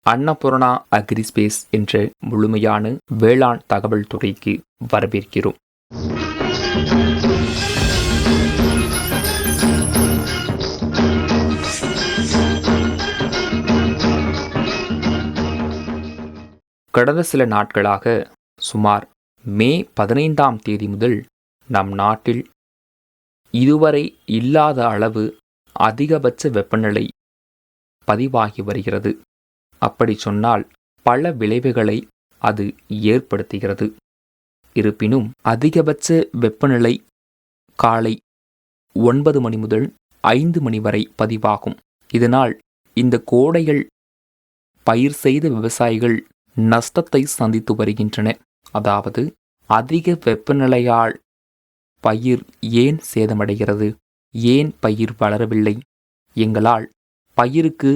அன்னபூர்ணா அக்ரிஸ்பேஸ் என்ற முழுமையான வேளாண் தகவல் துறைக்கு வரவேற்கிறோம். கடந்த சில நாட்களாக சுமார் மே 15ஆம் தேதி முதல் நம் நாட்டில் இதுவரை இல்லாத அளவு அதிகபட்ச வெப்பநிலை பதிவாகி வருகிறது. அப்படி சொன்னால் பல விளைவுகளை அது ஏற்படுத்துகிறது. இருப்பினும் அதிகபட்ச வெப்பநிலை காலை 9 மணி முதல் 5 மணி வரை பதிவாகும். இதனால் இந்த கோடையில் பயிர் செய்த விவசாயிகள் நஷ்டத்தை சந்தித்து வருகின்றன. அதாவது அதிக வெப்பநிலையால் பயிர் ஏன் சேதமடைகிறது, ஏன் பயிர் வளரவில்லை, எங்களால் பயிருக்கு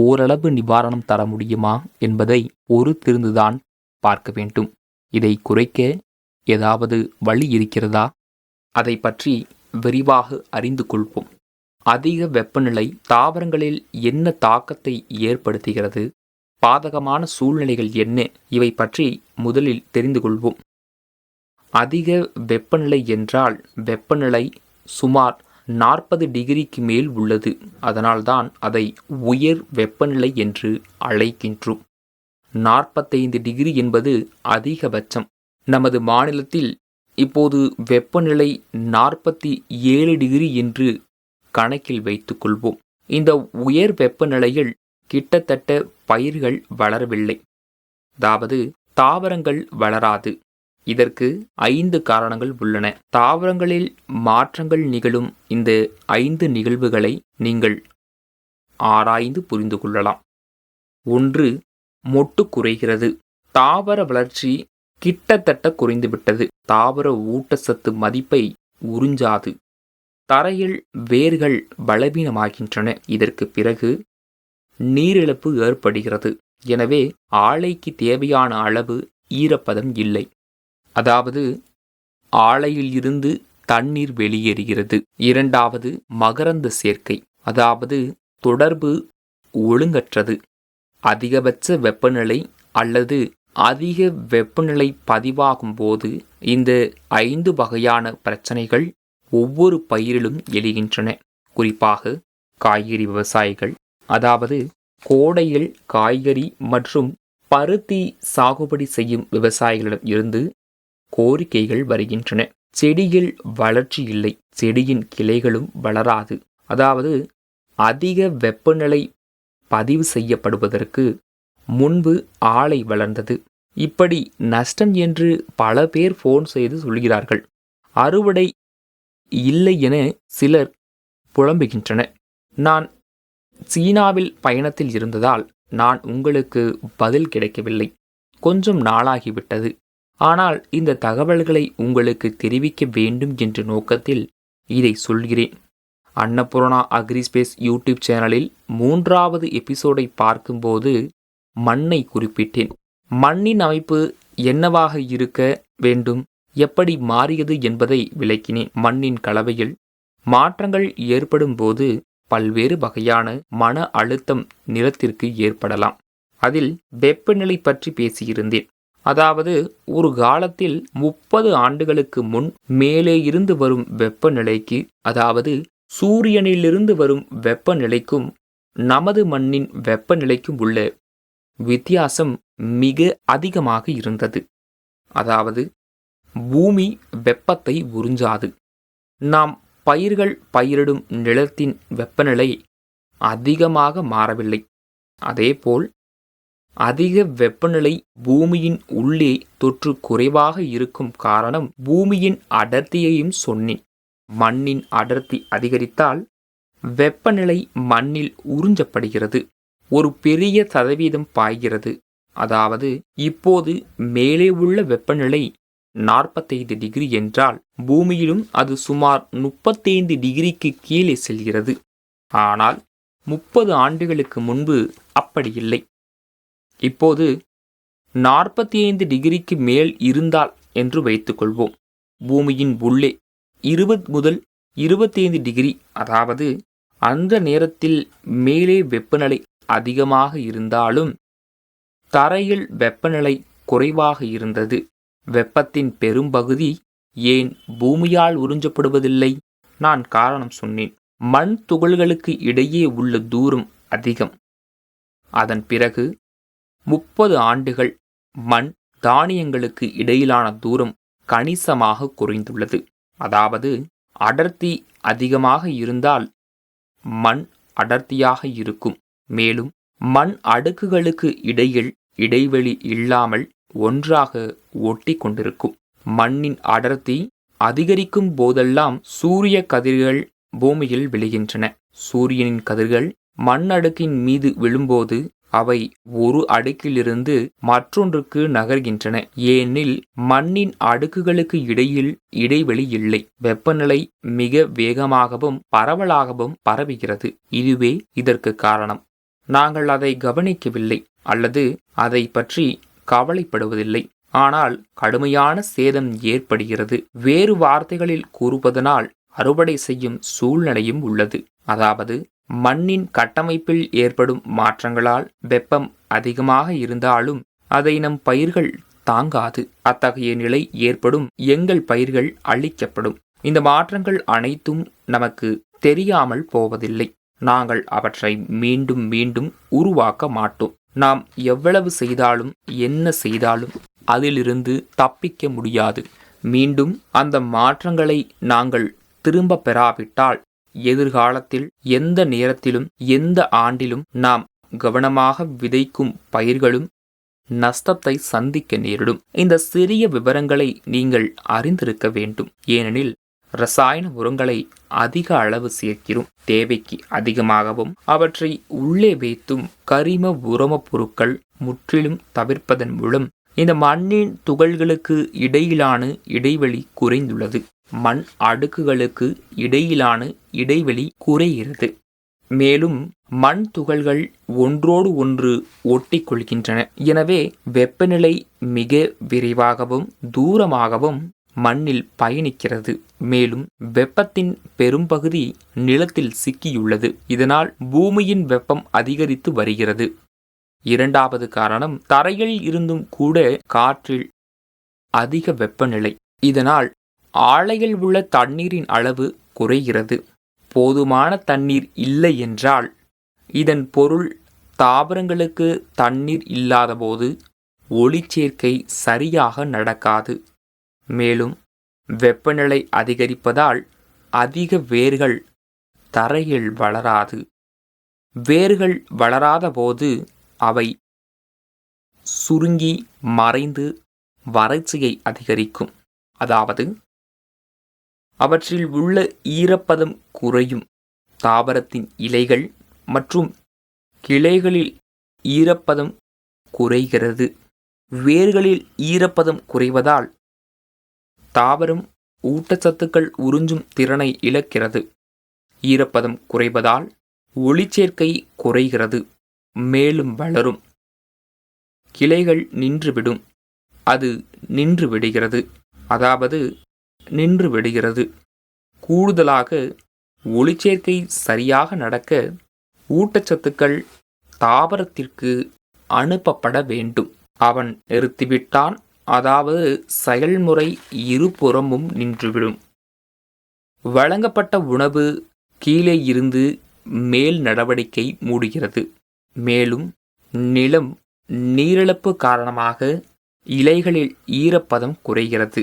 ஓரளவு நிவாரணம் தர முடியுமா என்பதை பொறுத்திருந்துதான் பார்க்க வேண்டும். இதை குறைக்க ஏதாவது வழி இருக்கிறதா? அதை பற்றி விரிவாக அறிந்து கொள்வோம். அதிக வெப்பநிலை தாவரங்களில் என்ன தாக்கத்தை ஏற்படுத்துகிறது, பாதகமான சூழ்நிலைகள் என்ன, இவை பற்றி முதலில் தெரிந்து கொள்வோம். அதிக வெப்பநிலை என்றால் வெப்பநிலை சுமார் 40 டிகிரிக்கு மேல் உள்ளது. அதனால்தான் அதை உயர் வெப்பநிலை என்று அழைக்கின்றோம். 45 டிகிரி என்பது அதிகபட்சம். நமது மாநிலத்தில் இப்போது வெப்பநிலை 47 டிகிரி என்று கணக்கில் வைத்துக் கொள்வோம். இந்த உயர் வெப்பநிலையில் கிட்டத்தட்ட பயிர்கள் வளரவில்லை, அதாவது தாவரங்கள் வளராது. இதற்கு 5 காரணங்கள் உள்ளன. தாவரங்களில் மாற்றங்கள் நிகழும் இந்த 5 நிகழ்வுகளை நீங்கள் ஆராய்ந்து புரிந்து கொள்ளலாம். 1. மொட்டு குறைகிறது. தாவர வளர்ச்சி கிட்டத்தட்ட குறைந்துவிட்டது. தாவர ஊட்டச்சத்து மதிப்பை உறிஞ்சாது. தரையில் வேர்கள் பலவீனமாகின்றன. இதற்கு பிறகு நீரிழப்பு ஏற்படுகிறது. எனவே ஆலைக்கு தேவையான அளவு ஈரப்பதம் இல்லை. அதாவது ஆலையில் இருந்து தண்ணீர் வெளியேறுகிறது. 2. மகரந்த சேர்க்கை, அதாவது தொடர்பு ஒழுங்கற்றது. அதிகபட்ச வெப்பநிலை அல்லது அதிக வெப்பநிலை பதிவாகும் போது இந்த 5 வகையான பிரச்சனைகள் ஒவ்வொரு பயிரிலும் எழுகின்றன. குறிப்பாக காய்கறி விவசாயிகள், அதாவது கோடையில் காய்கறி மற்றும் பருத்தி சாகுபடி செய்யும் விவசாயிகளிடம் இருந்து கோரிக்கைகள் வருகின்றன. செடியில் வளர்ச்சி இல்லை, செடியின் கிளைகளும் வளராது. அதாவது அதிக வெப்பநிலை பதிவு செய்யப்படுவதற்கு முன்பு ஆலை வளர்ந்தது. இப்படி நஷ்டம் என்று பல பேர் ஃபோன் செய்து சொல்கிறார்கள். அறுவடை இல்லை என சிலர் புலம்புகின்றனர். நான் சீனாவில் பயணத்தில் இருந்ததால் நான் உங்களுக்கு பதில் கிடைக்கவில்லை. கொஞ்சம் நாளாகிவிட்டது. ஆனால் இந்த தகவல்களை உங்களுக்கு தெரிவிக்க வேண்டும் என்ற நோக்கத்தில் இதை சொல்கிறேன். அன்னபூர்ணா அக்ரிஸ்பேஸ் யூடியூப் சேனலில் 3வது எபிசோடை பார்க்கும்போது மண்ணை குறிப்பிட்டேன். மண்ணின் அமைப்பு என்னவாக இருக்க வேண்டும், எப்படி மாறியது என்பதை விளக்கினேன். மண்ணின் கலவையில் மாற்றங்கள் ஏற்படும் போது பல்வேறு வகையான மன அழுத்தம் நிலத்திற்கு ஏற்படலாம். அதில் வெப்பநிலை பற்றி பேசியிருந்தேன். அதாவது ஒரு காலத்தில் 30 ஆண்டுகளுக்கு முன் மேலே இருந்து வரும் வெப்பநிலைக்கு, அதாவது சூரியனிலிருந்து வரும் வெப்பநிலைக்கும் நமது மண்ணின் வெப்பநிலைக்கும் உள்ள வித்தியாசம் மிக அதிகமாக இருந்தது. அதாவது பூமி வெப்பத்தை உறிஞ்சாது. நாம் பயிர்கள் பயிரிடும் நிலத்தின் வெப்பநிலை அதிகமாக மாறவில்லை. அதேபோல் அதிக வெப்பநிலை பூமியின் உள்ளே தொற்று குறைவாக இருக்கும் காரணம் பூமியின் அடர்த்தியையும் சொன்னேன். மண்ணின் அடர்த்தி அதிகரித்தால் வெப்பநிலை மண்ணில் உறிஞ்சப்படுகிறது. ஒரு பெரிய சதவீதம் பாய்கிறது. அதாவது இப்போது மேலே உள்ள வெப்பநிலை 45 டிகிரி என்றால் பூமியிலும் அது சுமார் 35 டிகிரிக்கு கீழே செல்கிறது. ஆனால் 30 ஆண்டுகளுக்கு முன்பு அப்படி இல்லை. இப்போது 45 டிகிரிக்கு மேல் இருந்தால் என்று வைத்துக்கொள்வோம். பூமியின் உள்ளே 20 முதல் 25 டிகிரி, அதாவது அந்த நேரத்தில் மேலே வெப்பநிலை அதிகமாக இருந்தாலும் தரையில் வெப்பநிலை குறைவாக இருந்தது. வெப்பத்தின் பெரும்பகுதி ஏன் பூமியால் உறிஞ்சப்படுவதில்லை? நான் காரணம் சொன்னேன். மண் துகள்களுக்கு இடையே உள்ள தூரம் அதிகம். அதன் பிறகு 30 ஆண்டுகள் மண் தானியங்களுக்கு இடையிலான தூரம் கணிசமாக குறைந்துள்ளது. அதாவது அடர்த்தி அதிகமாக இருந்தால் மண் அடர்த்தியாக இருக்கும். மேலும் மண் அடுக்குகளுக்கு இடையில் இடைவெளி இல்லாமல் ஒன்றாக ஒட்டி கொண்டிருக்கும். மண்ணின் அடர்த்தி அதிகரிக்கும் போதெல்லாம் சூரிய கதிர்கள் பூமியில் விழுகின்றன. சூரியனின் கதிர்கள் மண் அடுக்கின் மீது விழும்போது அவை ஒரு அடுக்கிலிருந்து மற்றொன்றுக்கு நகர்கின்றன. ஏனெனில் மண்ணின் அடுக்குகளுக்கு இடையில் இடைவெளி இல்லை. வெப்பநிலை மிக வேகமாகவும் பரவலாகவும் பரவுகிறது. இதுவே இதற்கு காரணம். நாங்கள் அதை கவனிக்கவில்லை அல்லது அதை பற்றி கவலைப்படுவதில்லை. ஆனால் கடுமையான சேதம் ஏற்படுகிறது. வேறு வார்த்தைகளில் கூறுவதனால் அறுவடை செய்யும் சூழ்நிலையும் உள்ளது. அதாவது மண்ணின் கட்டமைப்பில் ஏற்படும் மாற்றங்களால் வெப்பம் அதிகமாக இருந்தாலும் அதை நம் பயிர்கள் தாங்காது. அத்தகைய நிலை ஏற்படும் எங்கள் பயிர்கள் அழிக்கப்படும். இந்த மாற்றங்கள் அனைத்தும் நமக்கு தெரியாமல் போவதில்லை. நாங்கள் அவற்றை மீண்டும் மீண்டும் உருவாக்க மாட்டோம். நாம் எவ்வளவு செய்தாலும் என்ன செய்தாலும் அதிலிருந்து தப்பிக்க முடியாது. மீண்டும் அந்த மாற்றங்களை நாங்கள் திரும்ப பெறாவிட்டால் எதிர்காலத்தில் எந்த நேரத்திலும் எந்த ஆண்டிலும் நாம் கவனமாக விதைக்கும் பயிர்களும் நஷ்டத்தை சந்திக்க நேரிடும். இந்த சிறிய விவரங்களை நீங்கள் அறிந்திருக்க வேண்டும். ஏனெனில் ரசாயன உரங்களை அதிக அளவு சேர்க்கிறோம். தேவைக்கு அதிகமாகவும் அவற்றை உள்ளே வைத்தும் கரிம உரமப் பொருட்கள் முற்றிலும் தவிர்ப்பதன் மூலம் இந்த மண்ணின் துகள்களுக்கு இடையிலான இடைவெளி குறைந்துள்ளது. மண் அடுக்குகளுக்கு இடையிலான இடைவெளி குறைகிறது. மேலும் மண் துகள்கள் ஒன்றோடு ஒன்று ஒட்டிக்கொள்கின்றன. எனவே வெப்பநிலை மிக விரைவாகவும் தூரமாகவும் மண்ணில் பயணிக்கிறது. மேலும் வெப்பத்தின் பெரும்பகுதி நிலத்தில் சிக்கியுள்ளது. இதனால் பூமியின் வெப்பம் அதிகரித்து வருகிறது. இரண்டாவது காரணம், தரையில் இருந்தும் கூட காற்றில் அதிக வெப்பநிலை. இதனால் ஆலையில் உள்ள தண்ணீரின் அளவு குறைகிறது. போதுமான தண்ணீர் இல்லை என்றால் இதன் பொருள் தாவரங்களுக்கு தண்ணீர் இல்லாதபோது ஒளிச்சேர்க்கை சரியாக நடக்காது. மேலும் வெப்பநிலை அதிகரிப்பதால் அதிக வேர்கள் தரையில் வளராது. வேர்கள் வளராத போது அவை சுருங்கி மறைந்து வறட்சியை அதிகரிக்கும். அதாவது அவற்றில் உள்ள ஈரப்பதம் குறையும். தாவரத்தின் இலைகள் மற்றும் கிளைகளில் ஈரப்பதம் குறைகிறது. வேர்களில் ஈரப்பதம் குறைவதால் தாவரம் ஊட்டச்சத்துக்கள் உறிஞ்சும் திறனை இழக்கிறது. ஈரப்பதம் குறைவதால் ஒளிச்சேர்க்கை குறைகிறது. மேலும் வளரும். கிளைகள் நின்றுவிடும். அது நின்று விடுகிறது. அதாவது நின்று விடுகிறது. கூடுதலாக ஒளிச்சேர்க்கை சரியாக நடக்க ஊட்டச்சத்துக்கள் தாவரத்திற்கு அனுப்பப்பட வேண்டும். அவன் நிறுத்திவிட்டான். அதாவது செயல்முறை இருபுறமும் நின்றுவிடும். வழங்கப்பட்ட உணவு கீழே இருந்து மேல் நடவடிக்கை மூடுகிறது. மேலும் நிலம் நீரிழப்பு காரணமாக இலைகளில் ஈரப்பதம் குறைகிறது.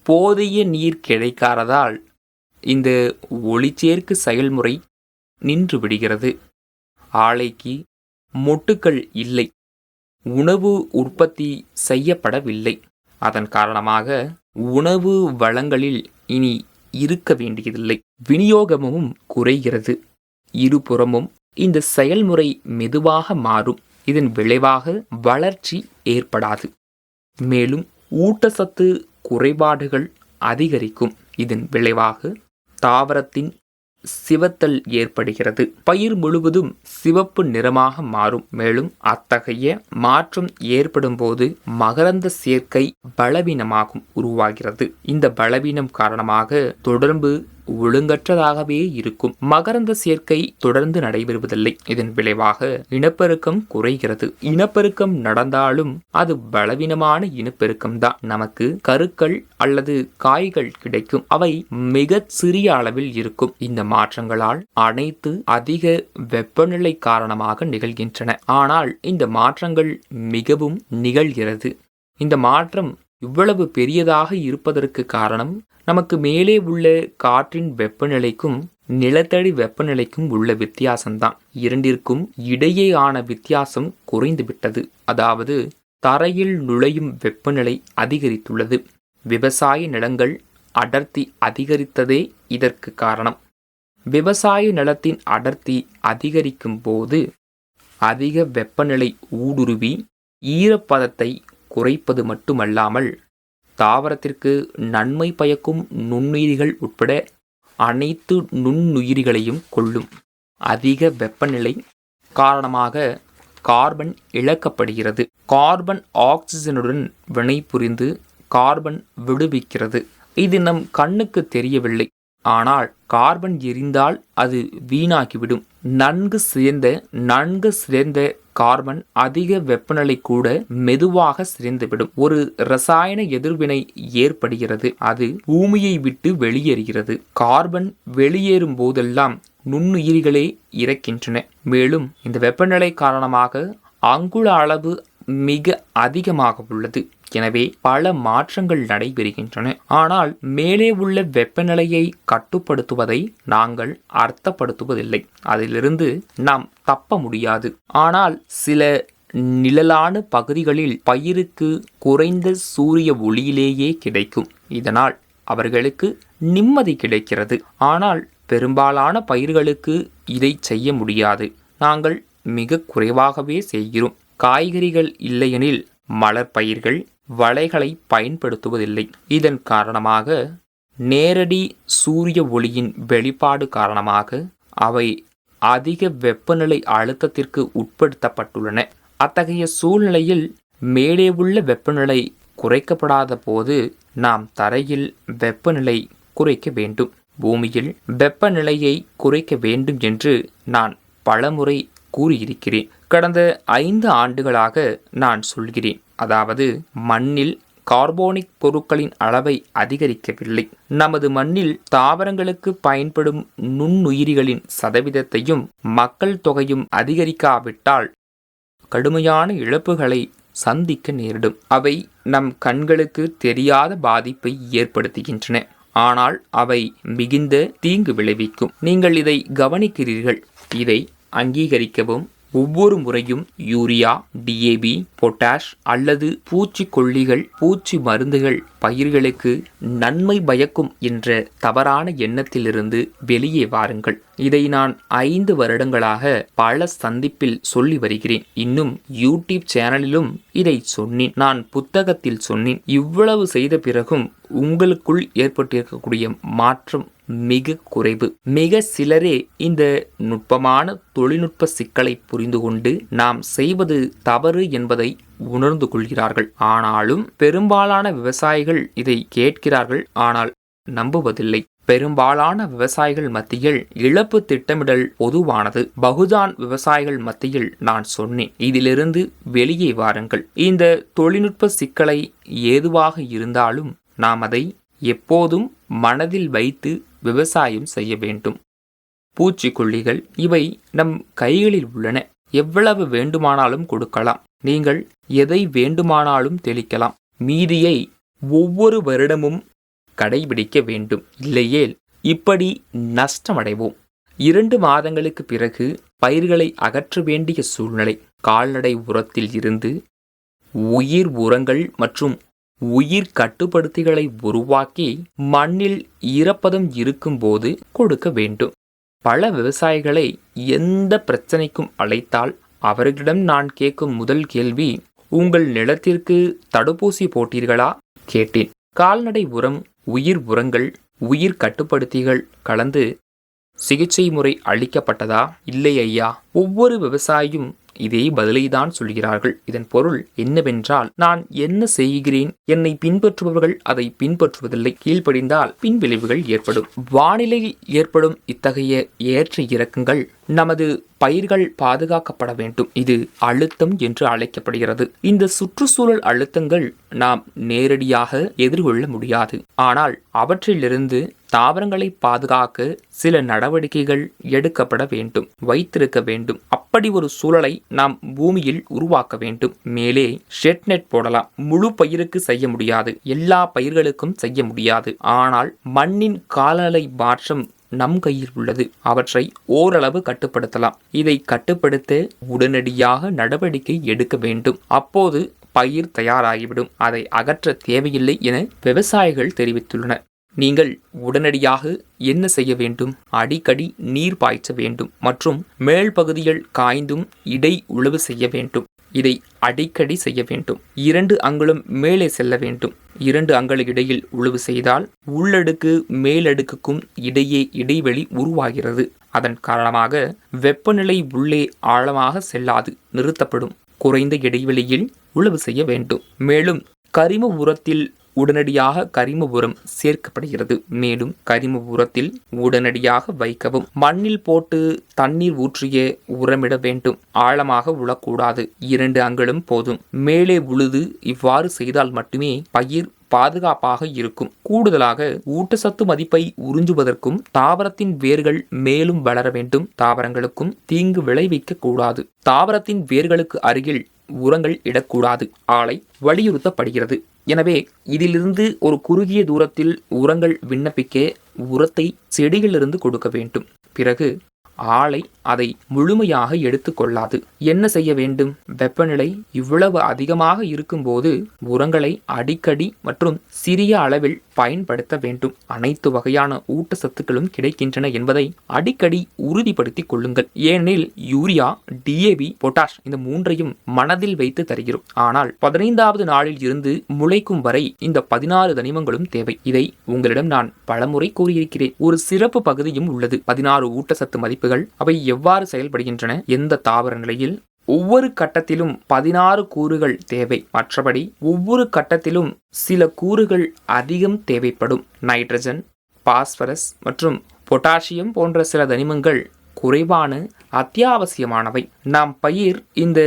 போதிய நீர் கிடைக்காததால் இந்த ஒளிச்சேர்க்கை செயல்முறை நின்று விடுகிறது. ஆலைக்கு மொட்டுக்கள் இல்லை. உணவு உற்பத்தி செய்யப்படவில்லை. அதன் காரணமாக உணவு வளங்களில் இனி இருக்க வேண்டியதில்லை. விநியோகமும் குறைகிறது. இருபுறமும் இந்த செயல்முறை மெதுவாக மாறும். இதன் விளைவாக வளர்ச்சி ஏற்படாது. மேலும் ஊட்டச்சத்து குறைபாடுகள் அதிகரிக்கும். இதன் விளைவாக தாவரத்தின் சிவத்தல் ஏற்படுகிறது. பயிர் முழுவதும் சிவப்பு நிறமாக மாறும். மேலும் அத்தகைய மாற்றம் ஏற்படும் போது மகரந்த சேர்க்கை பலவீனமாகும் உருவாகிறது. இந்த பலவீனம் காரணமாக தொடர்ந்து ஒழுங்கற்றதாகவே இருக்கும். மகரந்த சேர்க்கை தொடர்ந்து நடைபெறுவதில்லை. இதன் விளைவாக இனப்பெருக்கம் குறைகிறது. இனப்பெருக்கம் நடந்தாலும் அது பலவீனமான இனப்பெருக்கம்தான். நமக்கு கருக்கள் அல்லது காய்கள் கிடைக்கும். அவை மிக சிறிய அளவில் இருக்கும். இந்த மாற்றங்களால் அனைத்து அதிக வெப்பநிலை காரணமாக நிகழ்கின்றன. ஆனால் இந்த மாற்றங்கள் மிகவும் நிகழ்கிறது. இந்த மாற்றம் இவ்வளவு பெரியதாக இருப்பதற்கு காரணம் நமக்கு மேலே உள்ள காற்றின் வெப்பநிலைக்கும் நிலத்தடி வெப்பநிலைக்கும் உள்ள வித்தியாசம்தான். இரண்டிற்கும் இடையேயான வித்தியாசம் குறைந்துவிட்டது. அதாவது தரையில் நுழையும் வெப்பநிலை அதிகரித்துள்ளது. விவசாய நிலங்கள் அடர்த்தி அதிகரித்ததே இதற்கு காரணம். விவசாய நிலத்தின் அடர்த்தி அதிகரிக்கும் போது அதிக வெப்பநிலை ஊடுருவி ஈரப்பதத்தை குறைப்பது மட்டுமல்லாமல் தாவரத்திற்கு நன்மை பயக்கும் நுண்ணுயிரிகள் உட்பட அனைத்து நுண்ணுயிரிகளையும் கொல்லும். அதிக வெப்பநிலை காரணமாக கார்பன் இழக்கப்படுகிறது. கார்பன் ஆக்சிஜனுடன் வினைபுரிந்து கார்பன் விடுவிக்கிறது. இது நம் கண்ணுக்கு தெரியவில்லை. ஆனால் கார்பன் எரிந்தால் அது வீணாகிவிடும். நன்கு சிதைந்த கார்பன் அதிக வெப்பநிலை கூட மெதுவாக சிதைந்துவிடும். ஒரு இரசாயன எதிர்வினை ஏற்படுகிறது. அது பூமியை விட்டு வெளியேறுகிறது. கார்பன் வெளியேறும் போதெல்லாம் நுண்ணுயிரிகளே இறக்கின்றன. மேலும் இந்த வெப்பநிலை காரணமாக அங்குல அளவு மிக அதிகமாக உள்ளது. எனவே பல மாற்றங்கள் நடைபெறுகின்றன. ஆனால் மேலே உள்ள வெப்பநிலையை கட்டுப்படுத்துவதை நாங்கள் அர்த்தப்படுத்துவதில்லை. அதிலிருந்து நாம் தப்ப முடியாது. ஆனால் சில நிழலான பகுதிகளில் பயிருக்கு குறைந்த சூரிய ஒளியிலேயே கிடைக்கும். இதனால் அவர்களுக்கு நிம்மதி கிடைக்கிறது. ஆனால் பெரும்பாலான பயிர்களுக்கு இதை செய்ய முடியாது. நாங்கள் மிக குறைவாகவே செய்கிறோம். காய்கறிகள் இல்லையெனில் மலர் பயிர்கள் வலைகளை பயன்படுத்துவதில்லை. இதன் காரணமாக நேரடி சூரிய ஒளியின் வெளிப்பாடு காரணமாக அவை அதிக வெப்பநிலை அழுத்தத்திற்கு உட்படுத்தப்பட்டுள்ளன. அத்தகைய சூழ்நிலையில் மேலே உள்ள வெப்பநிலை குறைக்கப்படாத போது நாம் தரையில் வெப்பநிலை குறைக்க வேண்டும். பூமியில் வெப்பநிலையை குறைக்க வேண்டும் என்று நான் பலமுறை கூறியிருக்கிறேன். கடந்த 5 ஆண்டுகளாக நான் சொல்கிறேன். அதாவது மண்ணில் கார்போனிக் பொருட்களின் அளவை அதிகரிக்கவில்லை. நமது மண்ணில் தாவரங்களுக்கு பயன்படும் நுண்ணுயிரிகளின் சதவீதத்தையும் மக்கள் தொகையும் அதிகரிக்காவிட்டால் கடுமையான இழப்புகளை சந்திக்க நேரிடும். அவை நம் கண்களுக்கு தெரியாத பாதிப்பை ஏற்படுத்துகின்றன. ஆனால் அவை மிகுந்த தீங்கு விளைவிக்கும். நீங்கள் இதை கவனிக்கிறீர்கள். இதை அங்கீகரிக்கவும். ஒவ்வொரு முறையும் யூரியா, DAP, பொட்டாஷ் அல்லது பூச்சிக்கொல்லிகள், பூச்சி மருந்துகள் பயிர்களுக்கு நன்மை பயக்கும் என்ற தவறான எண்ணத்திலிருந்து வெளியே வாருங்கள். இதை நான் 5 வருடங்களாக பல சந்திப்பில் சொல்லி வருகிறேன். இன்னும் யூடியூப் சேனலிலும் இதை சொன்னேன். நான் புத்தகத்தில் சொன்னேன். இவ்வளவு செய்த பிறகும் உங்களுக்குள் ஏற்பட்டிருக்கக்கூடிய மாற்றம் மிக குறைவு. மிக சிலரே இந்த நுட்பமான தொழில்நுட்ப சிக்கலை புரிந்து கொண்டு நாம் செய்வது தவறு என்பதை உணர்ந்து கொள்கிறார்கள். ஆனாலும் பெரும்பாலான விவசாயிகள் இதை கேட்கிறார்கள், ஆனால் நம்புவதில்லை. பெரும்பாலான விவசாயிகள் மத்தியில் இழப்பு திட்டமிடல் பொதுவானது. பகுஜான் விவசாயிகள் மத்தியில் நான் சொன்னேன், இதிலிருந்து வெளியே வாருங்கள். இந்த தொழில்நுட்ப சிக்கலை ஏதுவாக இருந்தாலும் நாம் அதை எப்போதும் மனதில் வைத்து விவசாயம் செய்ய வேண்டும். பூச்சிக்கொல்லிகள் இவை நம் கைகளில் உள்ளன. எவ்வளவு வேண்டுமானாலும் கொடுக்கலாம். நீங்கள் எதை வேண்டுமானாலும் தெளிக்கலாம். மீதியை ஒவ்வொரு வருடமும் கடைபிடிக்க வேண்டும். இல்லையேல் இப்படி நஷ்டமடைவோம். 2 மாதங்களுக்கு பிறகு பயிர்களை அகற்ற வேண்டிய சூழ்நிலை. கால்நடை உரத்தில் இருந்து உயிர் உரங்கள் மற்றும் உயிர் கட்டுப்படுத்திகளை உருவாக்கி மண்ணில் ஈரப்பதம் இருக்கும்போது கொடுக்க வேண்டும். பல விவசாயிகளை எந்த பிரச்சனைக்கும் அழைத்தால் அவர்களிடம் நான் கேட்கும் முதல் கேள்வி, உங்கள் நிலத்திற்கு தடுப்பூசி போட்டீர்களா கேட்டேன். கால்நடை உரம், உயிர் உரங்கள், உயிர் கட்டுப்படுத்திகள் கலந்து சிகிச்சை முறை அளிக்கப்பட்டதா? இல்லை ஐயா. ஒவ்வொரு விவசாயியும் இதே பதிலை தான் சொல்கிறார்கள். இதன் பொருள் என்னவென்றால், நான் என்ன செய்கிறேன், என்னை பின்பற்றுபவர்கள் அதை பின்பற்றுவதில்லை, கீழ்ப்படிந்தால் பின்விளைவுகள் ஏற்படும். வானிலையில் ஏற்படும் இத்தகைய ஏற்ற இறக்கங்கள் நமது பயிர்கள் பாதுகாக்கப்பட வேண்டும். இது அழுத்தம் என்று அழைக்கப்படுகிறது. இந்த சுற்றுச்சூழல் அழுத்தங்கள் நாம் நேரடியாக எதிர்கொள்ள முடியாது. ஆனால் அவற்றிலிருந்து தாவரங்களை பாதுகாக்க சில நடவடிக்கைகள் எடுக்கப்பட வேண்டும், வைத்திருக்க வேண்டும். அப்படி ஒரு சூழலை நாம் பூமியில் உருவாக்க வேண்டும். மேலே ஷெட் நெட் போடலாம். முழு பயிருக்கு செய்ய முடியாது, எல்லா பயிர்களுக்கும் செய்ய முடியாது. ஆனால் மண்ணின் காலநிலை மாற்றம் நம் கையில் உள்ளது. அவற்றை ஓரளவு கட்டுப்படுத்தலாம். இதை கட்டுப்படுத்த உடனடியாக நடவடிக்கை எடுக்க வேண்டும். அப்போது பயிர் தயாராகிவிடும். அதை அகற்ற தேவையில்லை என விவசாயிகள் தெரிவித்துள்ளனர். நீங்கள் உடனடியாக என்ன செய்ய வேண்டும்? அடிக்கடி நீர் பாய்ச்ச வேண்டும் மற்றும் மேல் பகுதிகள் காய்ந்தும் இடை உழவு செய்ய வேண்டும். இதை அடிக்கடி செய்ய வேண்டும். 2 அங்குலம் மேலே செல்ல வேண்டும். 2 அங்குல இடையில் உழவு செய்தால் உள்ளடுக்கு மேலடுக்குக்கும் இடையே இடைவெளி உருவாகிறது. அதன் காரணமாக வெப்பநிலை உள்ளே ஆழமாக செல்லாது, நிறுத்தப்படும். குறைந்த இடைவெளியில் உழவு செய்ய வேண்டும். மேலும் கரிம உரத்தில் உடனடியாக கரிம உரம் சேர்க்கப்படுகிறது. மேலும் கரிம உரத்தில் உடனடியாக வைக்கவும். மண்ணில் போட்டு தண்ணீர் ஊற்றிய உரமிட வேண்டும். ஆழமாக உழக்கூடாது. 2 அங்குலம் போதும். மேலே உழுது இவ்வாறு செய்தால் மட்டுமே பயிர் பாதுகாப்பாக இருக்கும். கூடுதலாக ஊட்டச்சத்து மதிப்பை உறிஞ்சுவதற்கும் தாவரத்தின் வேர்கள் மேலும் வளர வேண்டும். தாவரங்களுக்கும் தீங்கு விளைவிக்க கூடாது. தாவரத்தின் வேர்களுக்கு அருகில் உரங்கள் இடக்கூடாது. ஆலை வலியுறுத்தப்படுகிறது. எனவே இதிலிருந்து ஒரு குறுகிய தூரத்தில் உரங்கள் விண்ணப்பிக்க உரத்தை செடிகளிலிருந்து கொடுக்க வேண்டும். பிறகு ஆலை அதை முழுமையாக எடுத்துக்கொள்ளாது. என்ன செய்ய வேண்டும்? வெப்பநிலை இவ்வளவு அதிகமாக இருக்கும்போது உரங்களை அடிக்கடி மற்றும் சிறிய அளவில் பயன்படுத்த வேண்டும். அனைத்து வகையான ஊட்டச்சத்துக்களும் கிடைக்கின்றன என்பதை அடிக்கடி உறுதிப்படுத்திக் கொள்ளுங்கள். ஏனெனில் யூரியா, டிஏபி, பொட்டாஷ் இந்த 3ஐயும் மனதில் வைத்து தருகிறோம். ஆனால் 15வது நாளில் இருந்து முளைக்கும் வரை இந்த 16 தனிமங்களும் தேவை. இதை உங்களிடம் நான் பலமுறை கூறியிருக்கிறேன். ஒரு சிறப்பு பகுதியும் உள்ளது. 16 ஊட்டச்சத்து மதிப்புகள். அவை எவ்வாறு செயல்படுகின்றன? எந்த தாவர நிலையில்? ஒவ்வொரு கட்டத்திலும் 16 கூறுகள் தேவை. மற்றபடி ஒவ்வொரு கட்டத்திலும் சில கூறுகள் அதிகம் தேவைப்படும். நைட்ரஜன், பாஸ்பரஸ் மற்றும் பொட்டாசியம் போன்ற சில தனிமங்கள் குறைவான அத்தியாவசியமானவை. நாம் பயிர் இந்த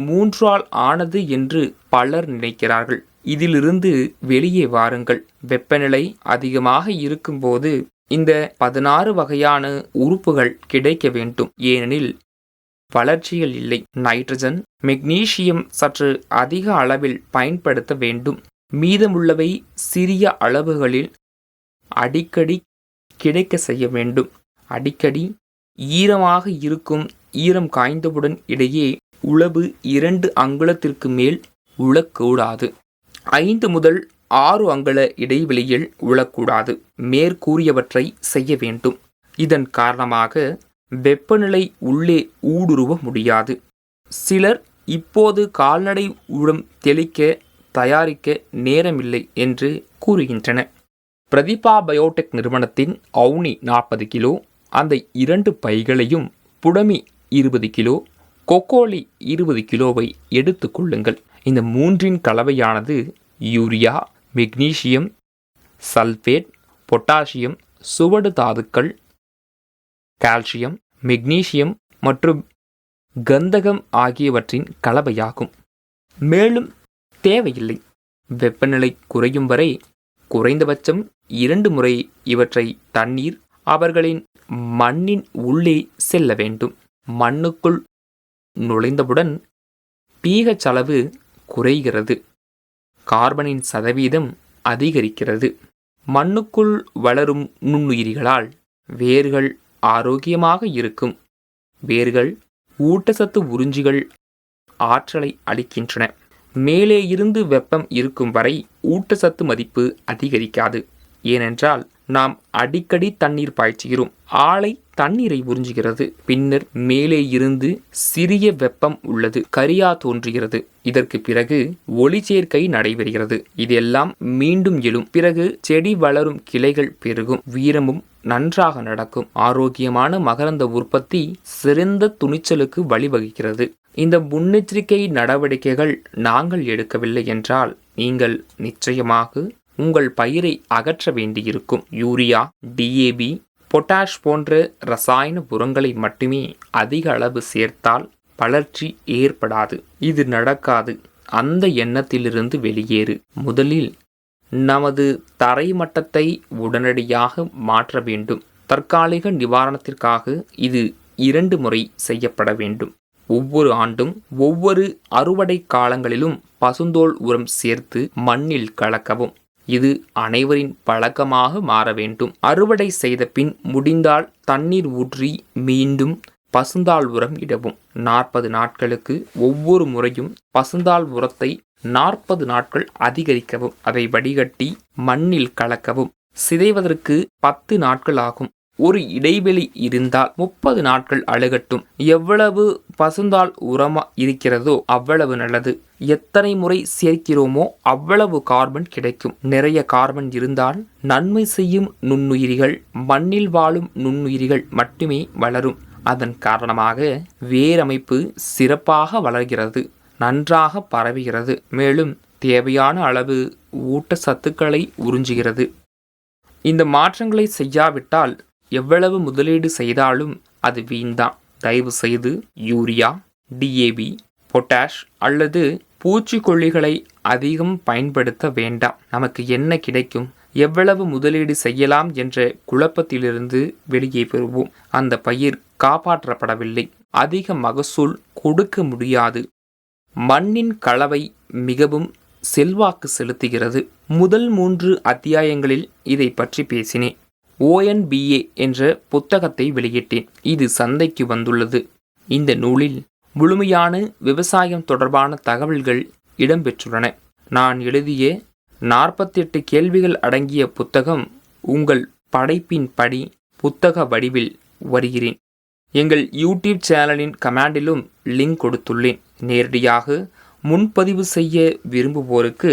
3ஆல் ஆனது என்று பலர் நினைக்கிறார்கள். இதிலிருந்து வெளியே வாருங்கள். வெப்பநிலை அதிகமாக இருக்கும்போது இந்த 16 வகையான உறுப்புகள் கிடைக்க வேண்டும். ஏனெனில் வளர்ச்சிகள் இல்லை. நைட்ரஜன், மெக்னீசியம் சற்று அதிக அளவில் பயன்படுத்த வேண்டும். மீதமுள்ளவை சிறிய அளவுகளில் அடிக்கடி கிடைக்க செய்ய வேண்டும். அடிக்கடி ஈரமாக இருக்கும். ஈரம் காய்ந்தவுடன் இடையே உழவு 2 அங்குலத்திற்கு மேல் உழக்கூடாது. 5 முதல் 6 அங்குல இடைவெளியில் உழக்கூடாது. மேற்கூறியவற்றை செய்ய வேண்டும். இதன் காரணமாக வெப்பநிலை உள்ளே ஊடுருவ முடியாது. சிலர் இப்போது கால்நடை உரம் தெளிக்க தயாரிக்க நேரமில்லை என்று கூறுகின்றனர். பிரதிபா பயோடெக் நிறுவனத்தின் அவுனி 40 கிலோ, அந்த 2 பைகளையும் புடமி 20 கிலோ, கொக்கோலி 20 கிலோவை எடுத்துக் கொள்ளுங்கள். இந்த 3இன் கலவையானது யூரியா, மெக்னீசியம், சல்பேட், பொட்டாசியம், சுவடு தாதுக்கள், கால்சியம், மெக்னீசியம் மற்றும் கந்தகம் ஆகியவற்றின் கலவையாகும். மேலும் தேவையில்லை. வெப்பநிலை குறையும் வரை குறைந்தபட்சம் 2 முறை இவற்றை தண்ணீர் அவர்களின் மண்ணின் உள்ளே செல்ல வேண்டும். மண்ணுக்குள் நுழைந்தவுடன் pH அளவு குறைகிறது. கார்பனின் சதவீதம் அதிகரிக்கிறது. மண்ணுக்குள் வளரும் நுண்ணுயிரிகளால் வேர்கள் ஆரோக்கியமாக இருக்கும். வேர்கள் ஊட்டச்சத்து உறிஞ்சிகள் ஆற்றலை அளிக்கின்றன. மேலே இருந்து வெப்பம் இருக்கும் வரை ஊட்டச்சத்து மதிப்பு அதிகரிக்காது. ஏனென்றால் நாம் அடிக்கடி தண்ணீர் பாய்ச்சுகிறோம். ஆலை தண்ணீரை உறிஞ்சுகிறது. பின்னர் மேலே இருந்து சிறிய வெப்பம் உள்ளது. கரியா தோன்றுகிறது. இதற்கு பிறகு ஒளிச்சேர்க்கை நடைபெறுகிறது. இதெல்லாம் மீண்டும் எழும். பிறகு செடி வளரும், கிளைகள் பெருகும், வீரமும் நன்றாக நடக்கும். ஆரோக்கியமான மகரந்த உற்பத்தி சிறந்த துணிச்சலுக்கு வழிவகுக்கிறது. இந்த முன்னெச்சரிக்கை நடவடிக்கைகள் நாங்கள் எடுக்கவில்லை என்றால் நீங்கள் நிச்சயமாக உங்கள் பயிரை அகற்ற வேண்டியிருக்கும். யூரியா, டிஏபி, பொட்டாஷ் போன்ற ரசாயன உரங்களை மட்டுமே அதிக அளவு சேர்த்தால் வளர்ச்சி ஏற்படாது. இது நடக்காது. அந்த எண்ணத்திலிருந்து வெளியேறு. முதலில் நமது தரை மட்டத்தை உடனடியாக மாற்ற வேண்டும். தற்காலிக நிவாரணத்திற்காக இது 2 முறை செய்யப்பட வேண்டும். ஒவ்வொரு ஆண்டும் ஒவ்வொரு அறுவடை காலங்களிலும் பசுந்தோல் உரம் சேர்த்து மண்ணில் கலக்கவும். இது அனைவரின் பழக்கமாக மாற வேண்டும். அறுவடை செய்த பின் முடிந்தால் தண்ணீர் ஊற்றி மீண்டும் பசுந்தாள் உரம் இடவும். 40 நாட்களுக்கு ஒவ்வொரு முறையும் பசுந்தாள் உரத்தை 40 நாட்கள் அதிகரிக்கவும். அதை வடிகட்டி மண்ணில் கலக்கவும். சிதைவதற்கு 10 நாட்கள் ஆகும். ஒரு இடைவெளி இருந்தால் 30 நாட்கள் அழுகட்டும். எவ்வளவு பசுந்தாள் உரமா இருக்கிறதோ அவ்வளவு நல்லது. எத்தனை முறை சேர்க்கிறோமோ அவ்வளவு கார்பன் கிடைக்கும். நிறைய கார்பன் இருந்தால் நன்மை செய்யும் நுண்ணுயிரிகள், மண்ணில் வாழும் நுண்ணுயிரிகள் மட்டுமே வளரும். அதன் காரணமாக வேரமைப்பு சிறப்பாக வளர்கிறது, நன்றாக பரவுகிறது, மேலும் தேவையான அளவு ஊட்டச்சத்துக்களை உறிஞ்சுகிறது. இந்த மாற்றங்களை செய்யாவிட்டால் எவ்வளவு முதலீடு செய்தாலும் அது வீண்தான். தயவு செய்து யூரியா, டிஏபி, பொட்டாஷ் அல்லது பூச்சிக்கொல்லிகளை அதிகம் பயன்படுத்த வேண்டாம். நமக்கு என்ன கிடைக்கும், எவ்வளவு முதலீடு செய்யலாம் என்ற குழப்பத்திலிருந்து வெளியே பெறுவோம். அந்த பயிர் காப்பாற்றப்படவில்லை, அதிக மகசூல் கொடுக்க முடியாது. மண்ணின் கலவை மிகவும் செல்வாக்கு செலுத்துகிறது. முதல் 3 அத்தியாயங்களில் இதை பற்றி பேசினேன். ONBA என்ற புத்தகத்தை வெளியிட்டேன். இது சந்தைக்கு வந்துள்ளது. இந்த நூலில் முழுமையான விவசாயம் தொடர்பான தகவல்கள் இடம்பெற்றுள்ளன. நான் எழுதிய 48 கேள்விகள் அடங்கிய புத்தகம் உங்கள் படைப்பின் படி புத்தக வடிவில் வருகிறேன். எங்கள் யூடியூப் சேனலின் கமெண்டிலும் லிங்க் கொடுத்துள்ளேன். நேரடியாக முன்பதிவு செய்ய விரும்புவோருக்கு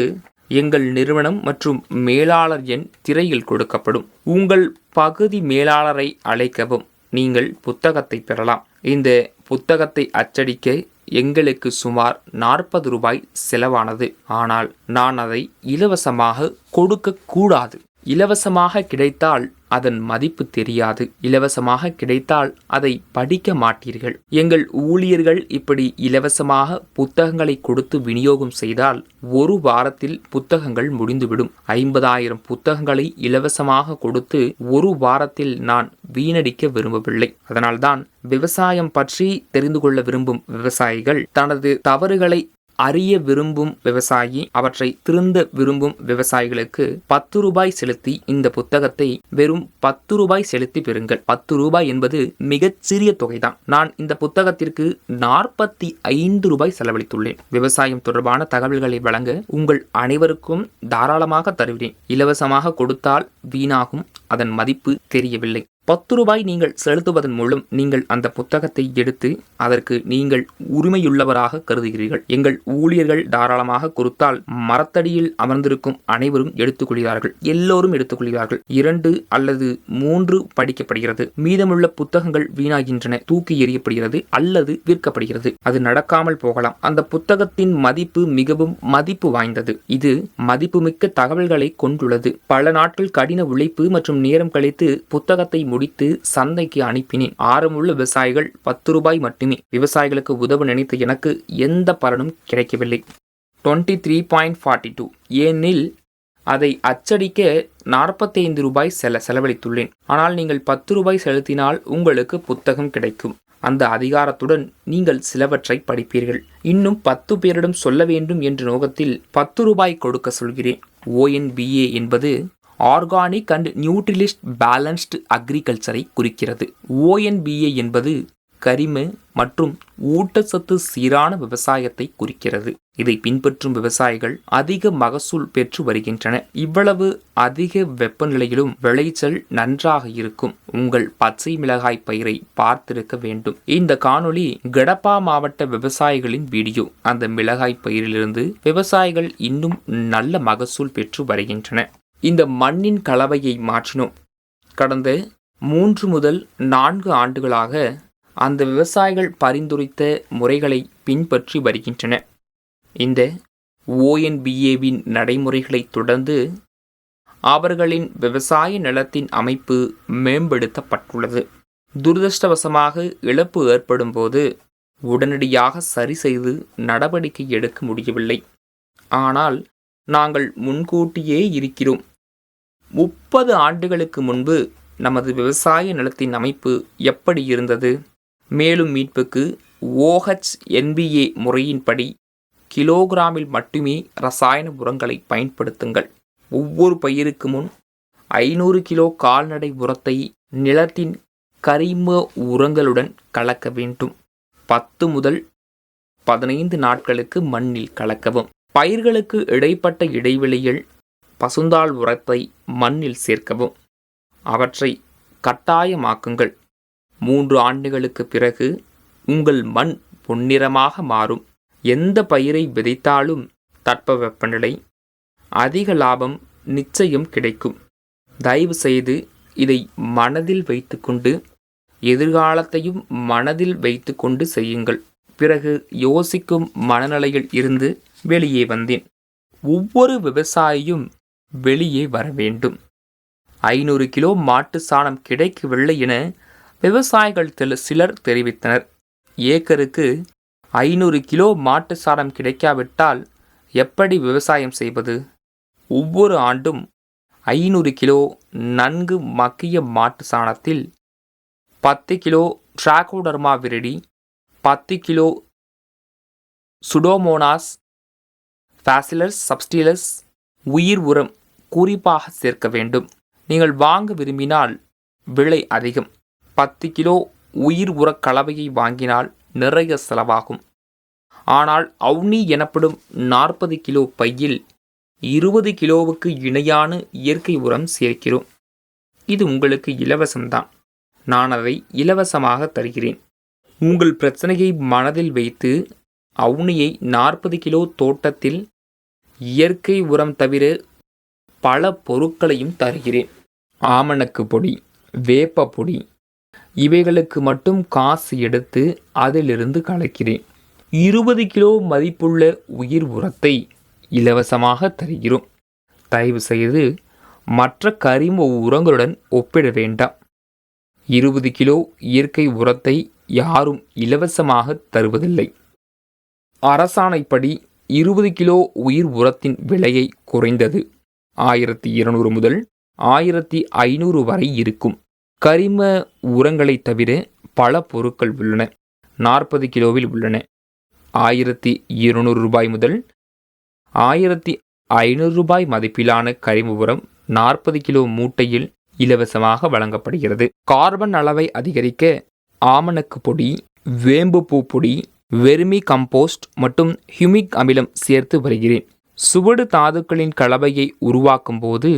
எங்கள் நிறுவனம் மற்றும் மேலாளர் எண் திரையில் கொடுக்கப்படும். உங்கள் பகுதி மேலாளரை அழைக்கவும். நீங்கள் புத்தகத்தை பெறலாம். இந்த புத்தகத்தை அச்சடிக்க எங்களுக்கு சுமார் 40 ரூபாய் செலவானது. ஆனால் நான் அதை இலவசமாக கொடுக்க கூடாது. இலவசமாக கிடைத்தால் அதன் மதிப்பு தெரியாது. இலவசமாக கிடைத்தால் அதை படிக்க மாட்டீர்கள். எங்கள் ஊழியர்கள் இப்படி இலவசமாக புத்தகங்களை கொடுத்து விநியோகம் செய்தால் 1 வாரத்தில் புத்தகங்கள் முடிந்துவிடும். 50,000 புத்தகங்களை இலவசமாக கொடுத்து 1 வாரத்தில் நான் வீணடிக்க விரும்பவில்லை. அதனால்தான் விவசாயம் பற்றி தெரிந்து கொள்ள விரும்பும் விவசாயிகள், தனது தவறுகளை அறிய விரும்பும் விவசாயி, அவற்றை திருந்த விரும்பும் விவசாயிகளுக்கு 10 ரூபாய் செலுத்தி இந்த புத்தகத்தை வெறும் 10 ரூபாய் செலுத்தி பெறுங்கள். 10 ரூபாய் என்பது மிகச்சிறிய தொகைதான். நான் இந்த புத்தகத்திற்கு 45 ரூபாய் செலவழித்துள்ளேன். விவசாயம் தொடர்பான தகவல்களை வழங்க உங்கள் அனைவருக்கும் தாராளமாக தருகிறேன். இலவசமாக கொடுத்தால் வீணாகும், அதன் மதிப்பு தெரியவில்லை. 10 ரூபாய் நீங்கள் செலுத்துவதன் மூலம் நீங்கள் அந்த புத்தகத்தை எடுத்து அதற்கு நீங்கள் உரிமையுள்ளவராக கருதுகிறீர்கள். எங்கள் ஊழியர்கள் தாராளமாக கொடுத்தால் மரத்தடியில் அமர்ந்திருக்கும் அனைவரும் எடுத்துக்கொள்கிறார்கள். எல்லோரும் எடுத்துக்கொள்கிறார்கள். 2 அல்லது 3 படிக்கப்படுகிறது. மீதமுள்ள புத்தகங்கள் வீணாகின்றன, தூக்கி எறியப்படுகிறது அல்லது விற்கப்படுகிறது. அது நடக்காமல் போகலாம். அந்த புத்தகத்தின் மதிப்பு மிகவும் மதிப்பு வாய்ந்தது. இது மதிப்புமிக்க தகவல்களை கொண்டுள்ளது. பல நாட்கள் கடின உழைப்பு மற்றும் நேரம் கழித்து புத்தகத்தை முடித்து சந்தைக்கு அனுப்பினேன். ஆர்வமுள்ள விவசாயிகள் 10 ரூபாய் மட்டுமே. விவசாயிகளுக்கு உதவ நினைத்த எனக்கு எந்த பலனும் கிடைக்கவில்லை. 23.42 ஏனில் அதை அச்சடிக்க 45 ரூபாய் செலவழித்துள்ளேன். ஆனால் நீங்கள் 10 ரூபாய் செலுத்தினால் உங்களுக்கு புத்தகம் கிடைக்கும். அந்த அதிகாரத்துடன் நீங்கள் சிலவற்றை படிப்பீர்கள். இன்னும் 10 பேரிடம் சொல்ல வேண்டும் என்ற நோக்கத்தில் 10 ரூபாய் கொடுக்க சொல்கிறேன். ONBA என்பது ஆர்கானிக் அண்ட் நியூட்ரிலிஸ்ட் பேலன்ஸ்டு அக்ரிகல்ச்சரை குறிக்கிறது. ONBA என்பது கரிம மற்றும் ஊட்டச்சத்து சீரான விவசாயத்தை குறிக்கிறது. இதை பின்பற்றும் விவசாயிகள் அதிக மகசூல் பெற்று வருகின்றன. இவ்வளவு அதிக வெப்பநிலையிலும் விளைச்சல் நன்றாக இருக்கும். உங்கள் பச்சை மிளகாய் பயிரை பார்த்திருக்க வேண்டும். இந்த காணொளி கடப்பா மாவட்ட விவசாயிகளின் வீடியோ. அந்த மிளகாய் பயிரிலிருந்து விவசாயிகள் இன்னும் நல்ல மகசூல் பெற்று வருகின்றன. இந்த மண்ணின் கலவையை மாற்றினோம். கடந்த 3 முதல் 4 ஆண்டுகளாக அந்த விவசாயிகள் பரிந்துரைத்த முறைகளை பின்பற்றி வருகின்றன. இந்த ONBAவின் நடைமுறைகளை தொடர்ந்து அவர்களின் விவசாய நிலத்தின் அமைப்பு மேம்படுத்தப்பட்டுள்ளது. துரதிருஷ்டவசமாக இழப்பு ஏற்படும் போது உடனடியாக சரி செய்து நடவடிக்கை எடுக்க முடியவில்லை. ஆனால் நாங்கள் முன்கூட்டியே இருக்கிறோம். 30 ஆண்டுகளுக்கு முன்பு நமது விவசாய நிலத்தின் அமைப்பு எப்படி இருந்தது? மேலும் மீட்புக்கு OHNBA முறையின்படி கிலோகிராமில் மட்டுமே ரசாயன உரங்களை பயன்படுத்துங்கள். ஒவ்வொரு பயிருக்கு முன் 500 கிலோ கால்நடை உரத்தை நிலத்தின் கரிம உரங்களுடன் கலக்க வேண்டும். 10 முதல் 15 நாட்களுக்கு மண்ணில் கலக்கவும். பயிர்களுக்கு இடைப்பட்ட இடைவெளியில் பசுந்தாள் உரத்தை மண்ணில் சேர்க்கவும். அவற்றை கட்டாயமாக்குங்கள். 3 ஆண்டுகளுக்கு பிறகு உங்கள் மண் பொன்னிறமாக மாறும். எந்த பயிரை விதைத்தாலும் தட்பவெப்பநிலை, அதிக லாபம் நிச்சயம் கிடைக்கும். தயவு செய்து இதை மனதில் வைத்துக்கொண்டு எதிர்காலத்தையும் மனதில் வைத்துக்கொண்டு செய்யுங்கள். பிறகு யோசிக்கும் மனநிலையில் இருந்து வெளியே வந்தேன். ஒவ்வொரு விவசாயியும் வெளியே வர வேண்டும். 500 கிலோ மாட்டு சாணம் கிடைக்கவில்லை என விவசாயிகள் சிலர் தெரிவித்தனர். ஏக்கருக்கு 500 கிலோ மாட்டு சாணம் கிடைக்காவிட்டால் எப்படி விவசாயம் செய்வது? ஒவ்வொரு ஆண்டும் 500 கிலோ நன்கு மக்கிய மாட்டு சாணத்தில் 10 kilo Trichoderma viride, 10 kilo Pseudomonas Bacillus subtilis உயிர் உரம் குறிப்பாக சேர்க்க வேண்டும். நீங்கள் வாங்க விரும்பினால் விலை அதிகம். 10 கிலோ உயிர் உரக் கலவையை வாங்கினால் நிறைய செலவாகும். ஆனால் அவுனி எனப்படும் 40 கிலோ பையில் 20 கிலோவுக்கு இணையான இயற்கை உரம் சேர்க்கிறோம். இது உங்களுக்கு இலவசம்தான். நான் அதை இலவசமாக தருகிறேன். உங்கள் பிரச்சனையை மனதில் வைத்து அவுனியை 40 கிலோ தோட்டத்தில் இயற்கை உரம் தவிர பல பொருட்களையும் தருகிறேன். ஆமணக்கு பொடி, வேப்ப பொடி இவைகளுக்கு மட்டும் காசு எடுத்து அதிலிருந்து கலக்கிறேன். 20 கிலோ மதிப்புள்ள உயிர் உரத்தை இலவசமாக தருகிறோம். தயவு செய்து மற்ற கரிம உரங்களுடன் ஒப்பிட வேண்டாம். 20 கிலோ இயற்கை உரத்தை யாரும் இலவசமாக தருவதில்லை. அரசாணைப்படி 20 கிலோ உயிர் உரத்தின் விலையை குறைந்தது 1200 முதல் 1500 வரை இருக்கும். கரிம உரங்களை தவிர பல பொருட்கள் உள்ளன. 40 கிலோவில் உள்ளன. 1200 ரூபாய் முதல் 1500 ரூபாய் மதிப்பிலான கரிம உரம் 40 கிலோ மூட்டையில் இலவசமாக வழங்கப்படுகிறது. கார்பன் அளவை அதிகரிக்க ஆமணக்கு பொடி, வேம்புப்பூ பொடி, வெர்மி கம்போஸ்ட் மற்றும் ஹியூமிக் அமிலம் சேர்த்து வருகிறேன். சுவடு தாதுக்களின் கலவையை உருவாக்கும் போது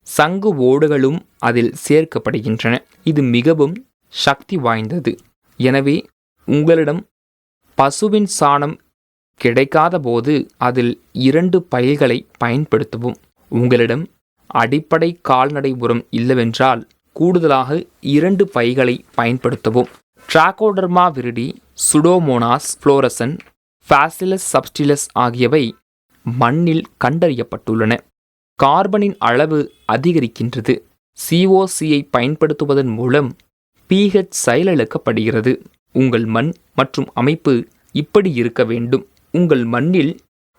சங்கு ஓடுகளும் அதில் சேர்க்கப்படுகின்றன. இது மிகவும் சக்தி வாய்ந்தது. எனவே உங்களிடம் பசுவின் சாணம் கிடைக்காத போது அதில் 2 பைகளை பயன்படுத்தவும். உங்களிடம் அடிப்படை கால்நடை உரம் இல்லவென்றால் கூடுதலாக 2 பைகளை பயன்படுத்தவும். ட்ராகோடர்மா viride, Pseudomonas fluorescence, bacillus subtilis ஆகியவை மண்ணில் கண்டறியப்பட்டுள்ளன. கார்பனின் அளவு அதிகரிக்கின்றது. COCயை பயன்படுத்துவதன் மூலம் pH செயலிழக்கப்படுகிறது. உங்கள் மண் மற்றும் அமைப்பு இப்படி இருக்க வேண்டும். உங்கள் மண்ணில்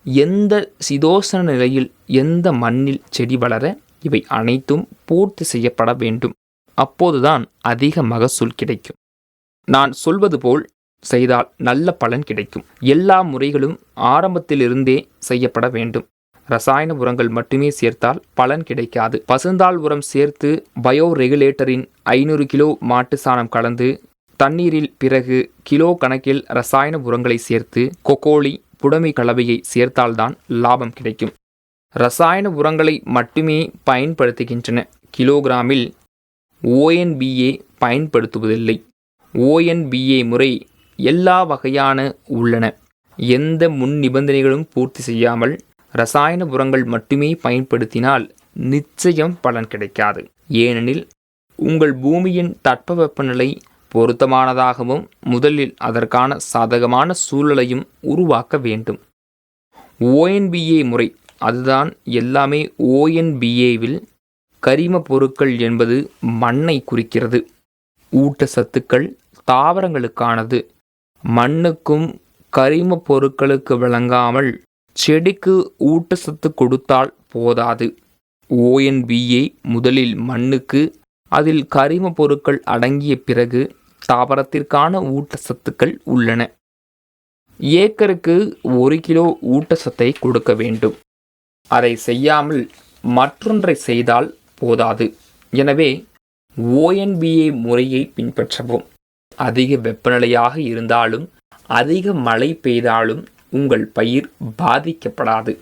எந்த சீதோஷ்ண நிலையில் எந்த மண்ணில் செடி வளர இவை அனைத்தும் பூர்த்தி செய்யப்பட வேண்டும். அப்போதுதான் அதிக மகசூல் கிடைக்கும். நான் சொல்வது போல் செய்தால் நல்ல பலன் கிடைக்கும். எல்லா முறைகளும் ஆரம்பத்திலிருந்தே செய்யப்பட வேண்டும். ரசாயன உரங்கள் மட்டுமே சேர்த்தால் பலன் கிடைக்காது. பசுந்தாள் உரம் சேர்த்து பயோ ரெகுலேட்டரின் 500 கிலோ மாட்டு சாணம் கலந்து தண்ணீரில் பிறகு கிலோ கணக்கில் ரசாயன உரங்களை சேர்த்து கொக்கோலி புடமை கலவையை சேர்த்தால்தான் லாபம் கிடைக்கும். ரசாயன உரங்களை மட்டுமே பயன்படுத்துகின்றன. கிலோகிராமில் ONBA பயன்படுத்துவதில்லை. ONBA முறை எல்லா வகையான உள்ளன. எந்த முன் நிபந்தனைகளும் பூர்த்தி செய்யாமல் ரசாயன உரங்கள் மட்டுமே பயன்படுத்தினால் நிச்சயம் பலன் கிடைக்காது. ஏனெனில் உங்கள் பூமியின் தட்பவெப்பநிலை பொருத்தமானதாகவும் முதலில் அதற்கான சாதகமான சூழலையும் உருவாக்க வேண்டும். ONBA முறை, அதுதான் எல்லாமே. ONBAவில் கரிம பொருட்கள் என்பது மண்ணை குறிக்கிறது. ஊட்டச்சத்துக்கள் தாவரங்களுக்கானது. மண்ணுக்கும் கரிம பொருட்களுக்கு விளங்காமல் செடிக்கு ஊட்டச்சத்து கொடுத்தால் போதாது. ONBA முதலில் மண்ணுக்கு, அதில் கரிம பொருட்கள் அடங்கிய பிறகு தாவரத்திற்கான ஊட்டச்சத்துக்கள் உள்ளன. ஏக்கருக்கு 1 கிலோ ஊட்டச்சத்தை கொடுக்க வேண்டும். அதை செய்யாமல் மற்றொன்றை செய்தால் போதாது. எனவே ONBA முறையை பின்பற்றவும். அதிக வெப்பநிலையாக இருந்தாலும் அதிக மழை பெய்தாலும் உங்கள் பயிர் பாதிக்கப்படாது.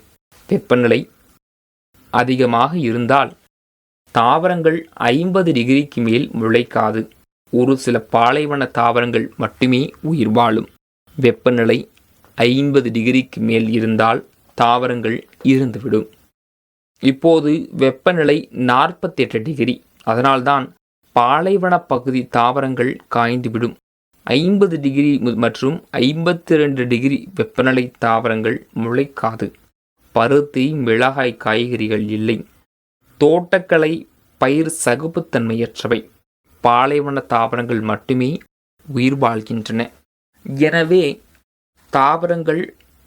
வெப்பநிலை அதிகமாக இருந்தால் தாவரங்கள் 50 டிகிரிக்கு மேல் முளைக்காது. ஒரு சில பாலைவன தாவரங்கள் மட்டுமே உயிர் வாழும். வெப்பநிலை 50 டிகிரிக்கு மேல் இருந்தால் தாவரங்கள் இறந்துவிடும். இப்போது வெப்பநிலை 48 டிகிரி. அதனால்தான் பாலைவன பகுதி தாவரங்கள் காய்ந்துவிடும். 50 டிகிரி மற்றும் 52 டிகிரி வெப்பநிலை தாவரங்கள் முளைக்காது. பருத்தி, மிளகாய், காய்கறிகள் இல்லை. தோட்டக்கலை பயிர் சகிப்புத்தன்மையற்றவை. பாலைவன தாவரங்கள் மட்டுமே உயிர் வாழ்கின்றன. எனவே தாவரங்கள்,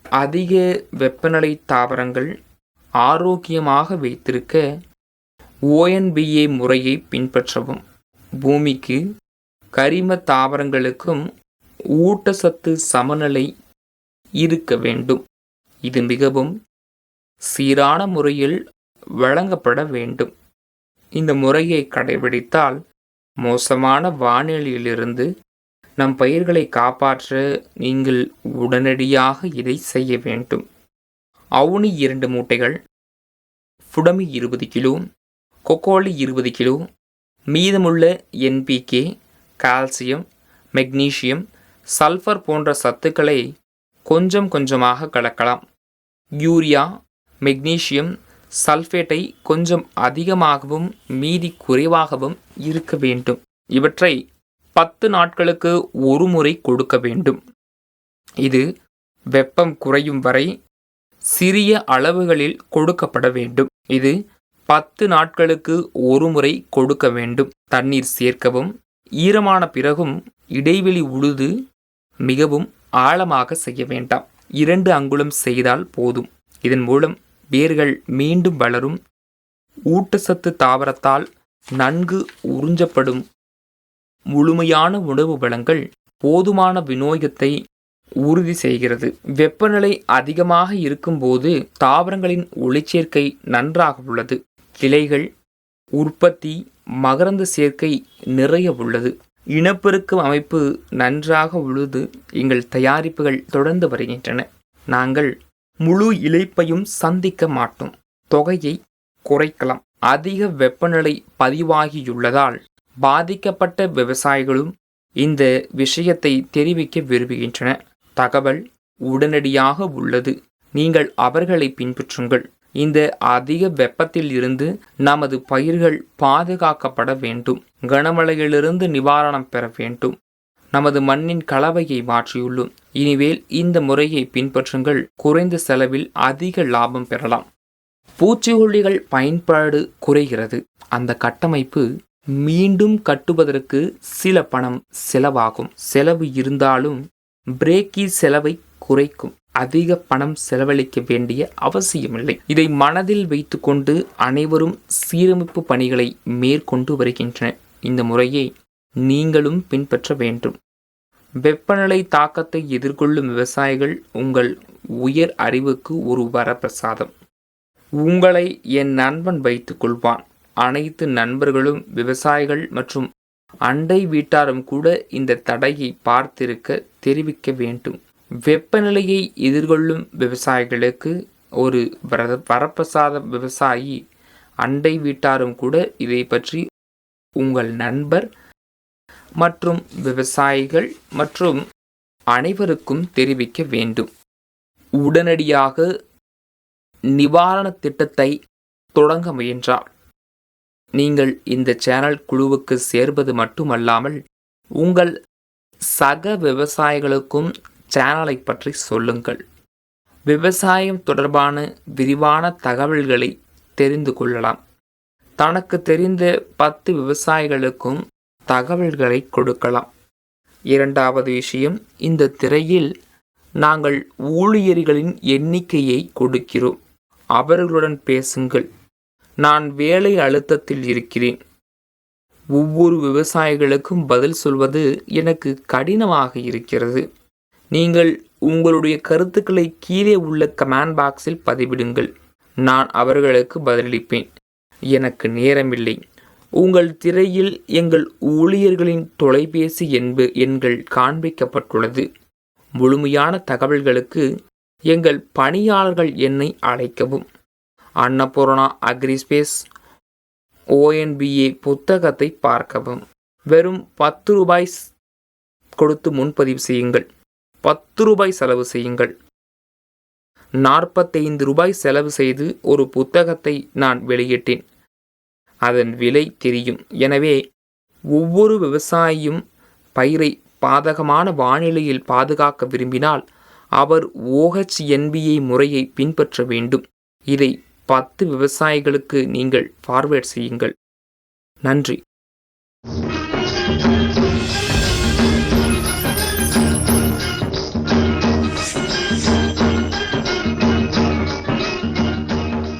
அதிக வெப்பநிலை தாவரங்கள் ஆரோக்கியமாக வைத்திருக்க ONBA முறையை பின்பற்றவும். பூமிக்கு, கரிம தாவரங்களுக்கும் ஊட்டச்சத்து சமநிலை இருக்க வேண்டும். இது மிகவும் சீரான முறையில் வழங்கப்பட வேண்டும். இந்த முறையை கடைபிடித்தால் மோசமான வானிலையிலிருந்து நம் பயிர்களை காப்பாற்ற நீங்கள் உடனடியாக இதை செய்ய வேண்டும். அவுனி 2 மூட்டைகள், ஃபுடமி 20 கிலோ, கொக்கோலி 20 கிலோ, மீதமுள்ள NPK, கால்சியம், மெக்னீசியம், சல்ஃபர் போன்ற சத்துக்களை கொஞ்சம் கொஞ்சமாக கலக்கலாம். யூரியா, மெக்னீசியம் சல்ஃபேட்டை கொஞ்சம் அதிகமாகவும் மீதி குறைவாகவும் இருக்க வேண்டும். இவற்றை 10 நாட்களுக்கு ஒரு முறை கொடுக்க வேண்டும். இது வெப்பம் குறையும் வரை சிறிய அளவுகளில் கொடுக்கப்பட வேண்டும். இது 10 நாட்களுக்கு ஒரு முறை கொடுக்க வேண்டும். தண்ணீர் சேர்க்கவும். ஈரமான பிறகும் இடைவெளி உழுது மிகவும் ஆழமாக செய்ய வேண்டாம். 2 அங்குலம் செய்தால் போதும். இதன் மூலம் வேர்கள் மீண்டும் வளரும். ஊட்டச்சத்து தாவரத்தால் நன்கு உறிஞ்சப்படும். முழுமையான உணவு வளங்கள் போதுமான விநியோகத்தை உறுதி செய்கிறது. வெப்பநிலை அதிகமாக இருக்கும்போது தாவரங்களின் ஒளிச்சேர்க்கை நன்றாக உள்ளது. கிளைகள் உற்பத்தி, மகரந்த சேர்க்கை நிறைய உள்ளது. இனப்பெருக்கம் அமைப்பு நன்றாக உள்ளது. எங்கள் தயாரிப்புகள் தொடர்ந்து வருகின்றன. நாங்கள் முழு இழப்பையும் சந்திக்க மாட்டோம். தொகையை குறைக்கலாம். அதிக வெப்பநிலை பதிவாகியுள்ளதால் பாதிக்கப்பட்ட விவசாயிகளும் இந்த விஷயத்தை தெரிவிக்க விரும்புகின்றன. தகவல் உடனடியாக உள்ளது. நீங்கள் அவர்களை பின்பற்றுங்கள். இந்த அதிக வெப்பத்தில் இருந்து நமது பயிர்கள் பாதுகாக்கப்பட வேண்டும். கனமழையிலிருந்து நிவாரணம் பெற வேண்டும். நமது மண்ணின் கலவையை மாற்றியுள்ளோம். இனிமேல் இந்த முறையை பின்பற்றுங்கள். குறைந்த செலவில் அதிக லாபம் பெறலாம். பூச்சிக்கொல்லிகள் பயன்பாடு குறைகிறது. அந்த கட்டமைப்பு மீண்டும் கட்டுவதற்கு சில பணம் செலவாகும். செலவு இருந்தாலும் பிரேக்கி செலவை குறைக்கும். அதிக பணம் செலவழிக்க வேண்டிய அவசியமில்லை. இதை மனதில் வைத்துக்கொண்டு அனைவரும் சீரமைப்பு பணிகளை மேற்கொண்டு வருகின்றனர். இந்த முறையை நீங்களும் பின்பற்ற வேண்டும். வெப்பநிலை தாக்கத்தை எதிர்கொள்ளும் விவசாயிகள், உங்கள் உயர் அறிவுக்கு ஒரு வரப்பிரசாதம். உங்களை என் நண்பன் வைத்துக் கொள்வான். அனைத்து நண்பர்களும் விவசாயிகள் மற்றும் அண்டை வீட்டாரும் கூட இந்த தடையை பார்த்திருக்க தெரிவிக்க வேண்டும். வெப்பநிலையை எதிர்கொள்ளும் விவசாயிகளுக்கு ஒரு வரப்பிரசாத விவசாயி, அண்டை வீட்டாரும் கூட இதை பற்றி உங்கள் நண்பர் மற்றும் விவசாயிகள் மற்றும் அனைவருக்கும் தெரிவிக்க வேண்டும். உடனடியாக நிவாரண திட்டத்தை தொடங்க முயன்றார். நீங்கள் இந்த சேனல் குழுவுக்கு சேர்வது மட்டுமல்லாமல் உங்கள் சக விவசாயிகளுக்கும் சேனலை பற்றி சொல்லுங்கள். விவசாயம் தொடர்பான விரிவான தகவல்களை தெரிந்து கொள்ளலாம். தனக்கு தெரிந்த 10 விவசாயிகளுக்கும் தகவல்களை கொடுக்கலாம். இரண்டாவது விஷயம், இந்த திரையில் நாங்கள் ஊழியர்களின் எண்ணிக்கையை கொடுக்கிறோம். அவர்களுடன் பேசுங்கள். நான் வேலை அழுத்தத்தில் இருக்கிறேன். ஒவ்வொரு விவசாயிகளுக்கும் பதில் சொல்வது எனக்கு கடினமாக இருக்கிறது. நீங்கள் உங்களுடைய கருத்துக்களை கீழே உள்ள கமெண்ட் பாக்ஸில் பதிவிடுங்கள். நான் அவர்களுக்கு பதிலளிப்பேன். எனக்கு நேரமில்லை. உங்கள் திரையில் எங்கள் ஊழியர்களின் தொலைபேசி எண்கள் காண்பிக்கப்பட்டுள்ளது. முழுமையான தகவல்களுக்கு எங்கள் பணியாளர்கள் எண்ணை அழைக்கவும். அன்னபூர்ணா அக்ரிஸ்பேஸ் ONBA புத்தகத்தை பார்க்கவும். வெறும் 10 ரூபாய் கொடுத்து முன்பதிவு செய்யுங்கள். 10 ரூபாய் செலவு செய்யுங்கள். 45 ரூபாய் செலவு செய்து ஒரு புத்தகத்தை நான் வெளியிட்டேன். அதன் விலை தெரியும். எனவே ஒவ்வொரு விவசாயியும் பயிரை பாதகமான வானிலையில் பாதுகாக்க விரும்பினால் அவர் OHNBA முறையை பின்பற்ற வேண்டும். இதை 10 விவசாயிகளுக்கு நீங்கள் ஃபார்வேர்ட் செய்யுங்கள். நன்றி.